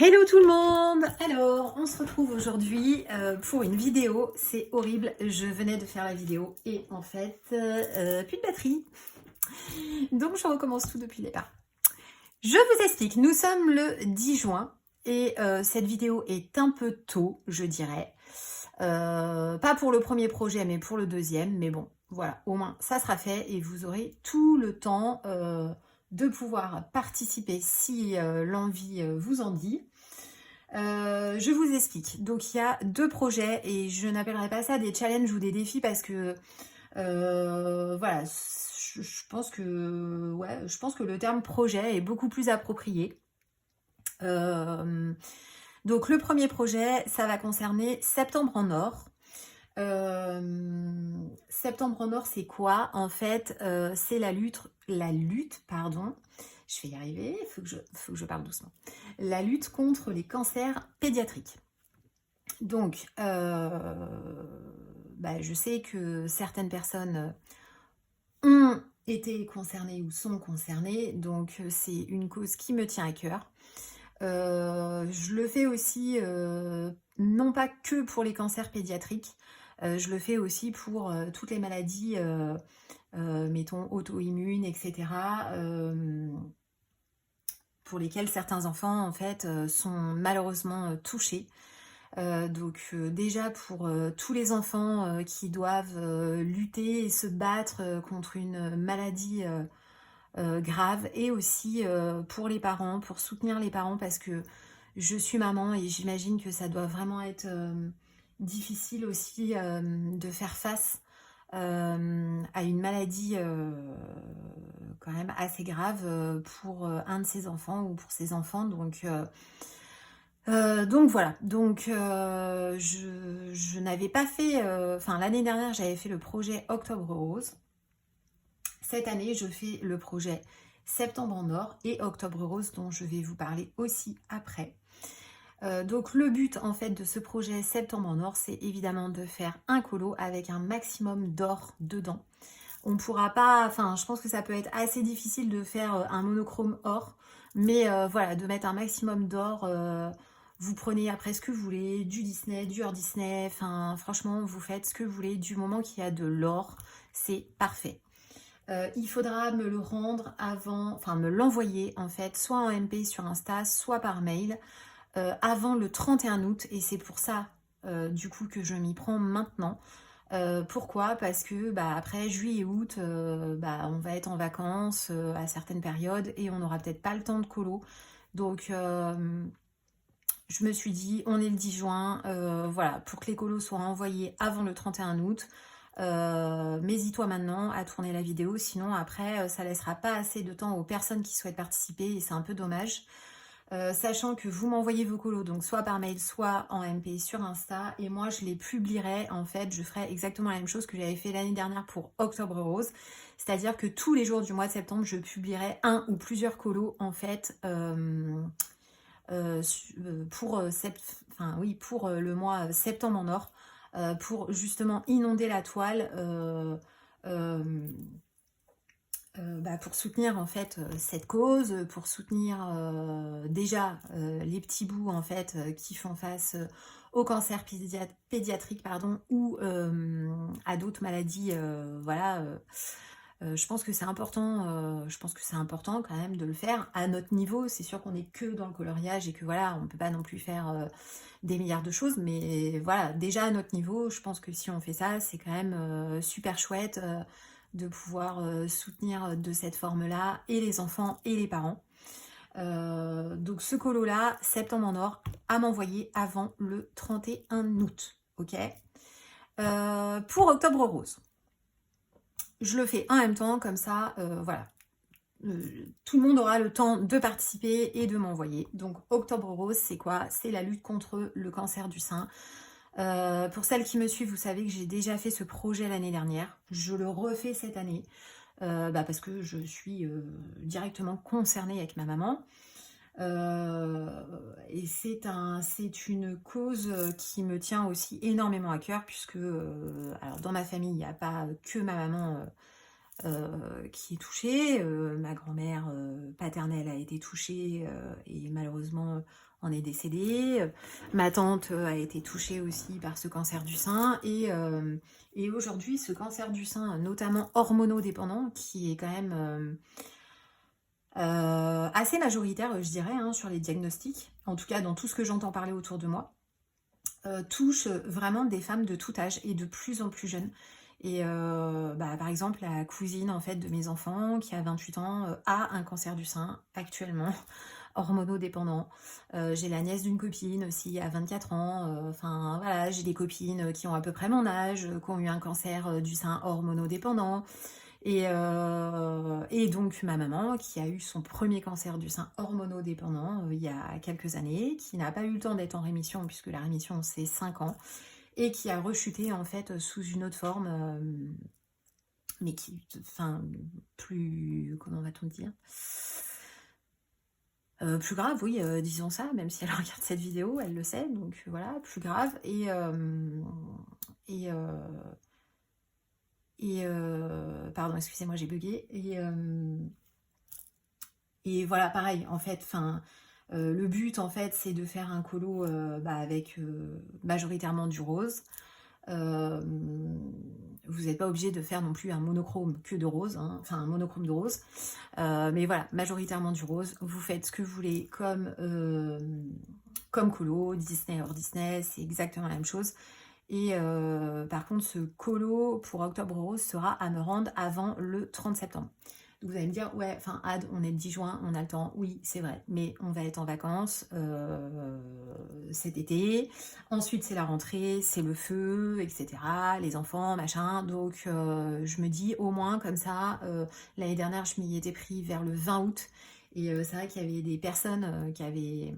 Hello tout le monde! Alors, on se retrouve aujourd'hui pour une vidéo. C'est horrible, je venais de faire la vidéo et en fait, plus de batterie. Donc je recommence tout depuis le départ. Je vous explique, nous sommes le 10 juin et cette vidéo est un peu tôt, je dirais. Pas pour le premier projet, mais pour le deuxième. Mais bon, voilà, au moins ça sera fait et vous aurez tout le temps de pouvoir participer si l'envie vous en dit. Je vous explique. Donc il y a deux projets et je n'appellerai pas ça des challenges ou des défis parce que voilà, je pense que je pense que le terme projet est beaucoup plus approprié. Euh, donc le premier projet, ça va concerner Septembre en Or. Septembre en Or, c'est quoi? En fait, c'est la lutte, pardon. Je vais y arriver, faut que je parle doucement. La lutte contre les cancers pédiatriques. Donc, je sais que certaines personnes ont été concernées ou sont concernées, donc c'est une cause qui me tient à cœur. Je le fais aussi, non pas que pour les cancers pédiatriques, je le fais aussi pour toutes les maladies, mettons, auto-immunes, etc., pour lesquelles certains enfants, en fait, sont malheureusement touchés. Déjà pour tous les enfants qui doivent lutter et se battre contre une maladie grave et aussi pour les parents, pour soutenir les parents parce que je suis maman et j'imagine que ça doit vraiment être difficile aussi de faire face à une maladie quand même assez grave pour un de ses enfants ou pour ses enfants. Donc voilà, je n'avais pas fait, enfin l'année dernière j'avais fait le projet Octobre Rose. Cette année je fais le projet Septembre en Or et Octobre Rose dont je vais vous parler aussi après. Donc le but en fait de ce projet Septembre en Or, c'est évidemment de faire un colo avec un maximum d'or dedans. On pourra pas, enfin je pense que ça peut être assez difficile de faire un monochrome or, mais voilà, de mettre un maximum d'or. Vous prenez après ce que vous voulez, du Disney, du hors Disney, enfin franchement vous faites ce que vous voulez du moment qu'il y a de l'or, c'est parfait. Il faudra me le rendre avant, enfin me l'envoyer en fait, soit en MP sur Insta, soit par mail, avant le 31 août et c'est pour ça du coup que je m'y prends maintenant. Pourquoi? Parce que après juillet août, on va être en vacances à certaines périodes et on n'aura peut-être pas le temps de colo. Donc je me suis dit, on est le 10 juin, voilà, pour que les colos soient envoyés avant le 31 août. Mets-y-toi maintenant à tourner la vidéo, sinon après ça laissera pas assez de temps aux personnes qui souhaitent participer et c'est un peu dommage. Sachant que vous m'envoyez vos colos, donc soit par mail, soit en MP sur Insta, et moi je les publierai, en fait, je ferai exactement la même chose que j'avais fait l'année dernière pour Octobre Rose, c'est-à-dire que tous les jours du mois de septembre, je publierai un ou plusieurs colos, en fait, pour le mois septembre en or, pour justement inonder la toile, pour soutenir en fait cette cause, pour soutenir déjà les petits bouts en fait qui font face au cancer pédiatrique pardon, ou à d'autres maladies. Je pense que c'est important. Je pense que c'est important quand même de le faire à notre niveau. C'est sûr qu'on n'est que dans le coloriage et que voilà, on peut pas non plus faire des milliards de choses, mais voilà, déjà à notre niveau, je pense que si on fait ça, c'est quand même super chouette de pouvoir soutenir de cette forme-là et les enfants et les parents. Donc ce colo-là, Septembre en Or, à m'envoyer avant le 31 août. Ok. Pour Octobre Rose, je le fais en même temps, comme ça, voilà. Tout le monde aura le temps de participer et de m'envoyer. Donc Octobre Rose, c'est quoi? C'est la lutte contre le cancer du sein. Pour celles qui me suivent, vous savez que j'ai déjà fait ce projet l'année dernière. Je le refais cette année parce que je suis directement concernée avec ma maman. Et c'est une cause qui me tient aussi énormément à cœur puisque alors dans ma famille, il n'y a pas que ma maman qui est touchée. Ma grand-mère paternelle a été touchée et malheureusement en est décédée. Ma tante a été touchée aussi par ce cancer du sein. Et aujourd'hui, ce cancer du sein, notamment hormonodépendant, qui est quand même assez majoritaire, je dirais, hein, sur les diagnostics, en tout cas dans tout ce que j'entends parler autour de moi, touche vraiment des femmes de tout âge et de plus en plus jeunes. Et par exemple, la cousine en fait de mes enfants qui a 28 ans a un cancer du sein actuellement, hormonodépendant. J'ai la nièce d'une copine aussi à 24 ans. Enfin voilà, j'ai des copines qui ont à peu près mon âge, qui ont eu un cancer du sein hormonodépendant. Et donc ma maman qui a eu son premier cancer du sein hormonodépendant il y a quelques années, qui n'a pas eu le temps d'être en rémission puisque la rémission c'est 5 ans, et qui a rechuté en fait sous une autre forme, mais qui, enfin, plus, comment va-t-on dire, plus grave, oui, disons ça, même si elle regarde cette vidéo, elle le sait, donc voilà, plus grave, pardon, excusez-moi, j'ai bugué, et voilà, pareil, en fait, enfin, le but, en fait, c'est de faire un colo avec majoritairement du rose. Vous n'êtes pas obligé de faire non plus un monochrome que de rose, hein, enfin un monochrome de rose, mais voilà, majoritairement du rose. Vous faites ce que vous voulez comme colo, Disney hors Disney, c'est exactement la même chose. Et par contre, ce colo pour Octobre Rose sera à me rendre avant le 30 septembre. Donc vous allez me dire, ouais, enfin Ad, on est le 10 juin, on a le temps. Oui, c'est vrai, mais on va être en vacances cet été. Ensuite, c'est la rentrée, c'est le feu, etc. Les enfants, machin. Donc je me dis, au moins, comme ça, l'année dernière, je m'y étais pris vers le 20 août. Et c'est vrai qu'il y avait des personnes qui avaient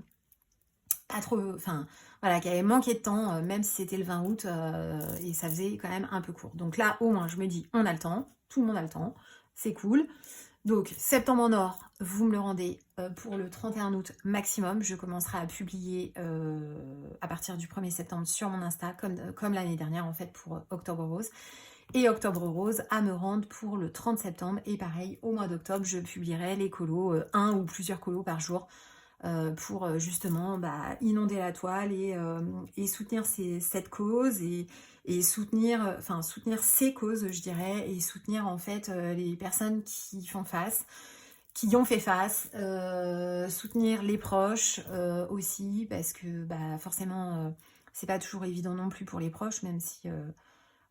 pas trop... Enfin, voilà, qui avaient manqué de temps, même si c'était le 20 août, et ça faisait quand même un peu court. Donc là, au moins, je me dis, on a le temps, tout le monde a le temps, c'est cool. Donc, septembre en or, vous me le rendez pour le 31 août maximum. Je commencerai à publier à partir du 1er septembre sur mon Insta, comme l'année dernière, en fait, pour Octobre Rose. Et Octobre Rose à me rendre pour le 30 septembre. Et pareil, au mois d'octobre, je publierai les colos, un ou plusieurs colos par jour, pour justement inonder la toile et soutenir cette cause et soutenir ces causes, je dirais, et soutenir en fait les personnes qui font face, qui ont fait face, soutenir les proches aussi, parce que forcément c'est pas toujours évident non plus pour les proches, même si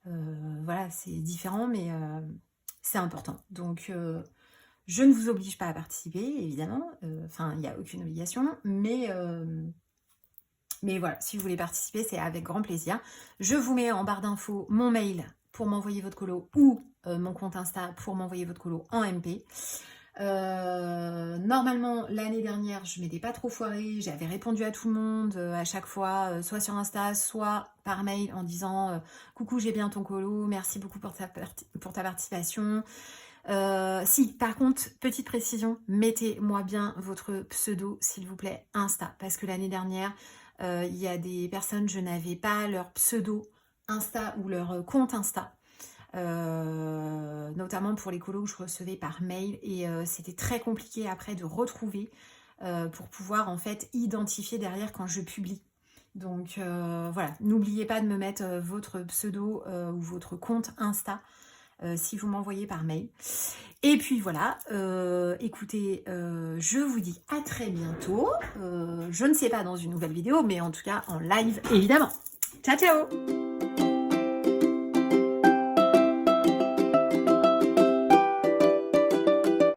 voilà, c'est différent, mais c'est important. Donc je ne vous oblige pas à participer, évidemment. Enfin, il n'y a aucune obligation. Mais voilà, si vous voulez participer, c'est avec grand plaisir. Je vous mets en barre d'infos mon mail pour m'envoyer votre colo ou mon compte Insta pour m'envoyer votre colo en MP. Normalement, l'année dernière, je m'étais pas trop foirée. J'avais répondu à tout le monde à chaque fois, soit sur Insta, soit par mail en disant coucou, j'ai bien ton colo, merci beaucoup pour ta participation. Si, par contre, petite précision, mettez-moi bien votre pseudo, s'il vous plaît, Insta. Parce que l'année dernière, il y a des personnes, je n'avais pas leur pseudo Insta ou leur compte Insta. Notamment pour les colos que je recevais par mail. Et c'était très compliqué après de retrouver pour pouvoir en fait identifier derrière quand je publie. Donc voilà, n'oubliez pas de me mettre votre pseudo ou votre compte Insta. Si vous m'envoyez par mail. Et puis voilà, écoutez, je vous dis à très bientôt. Je ne sais pas dans une nouvelle vidéo, mais en tout cas en live, évidemment. Ciao, ciao!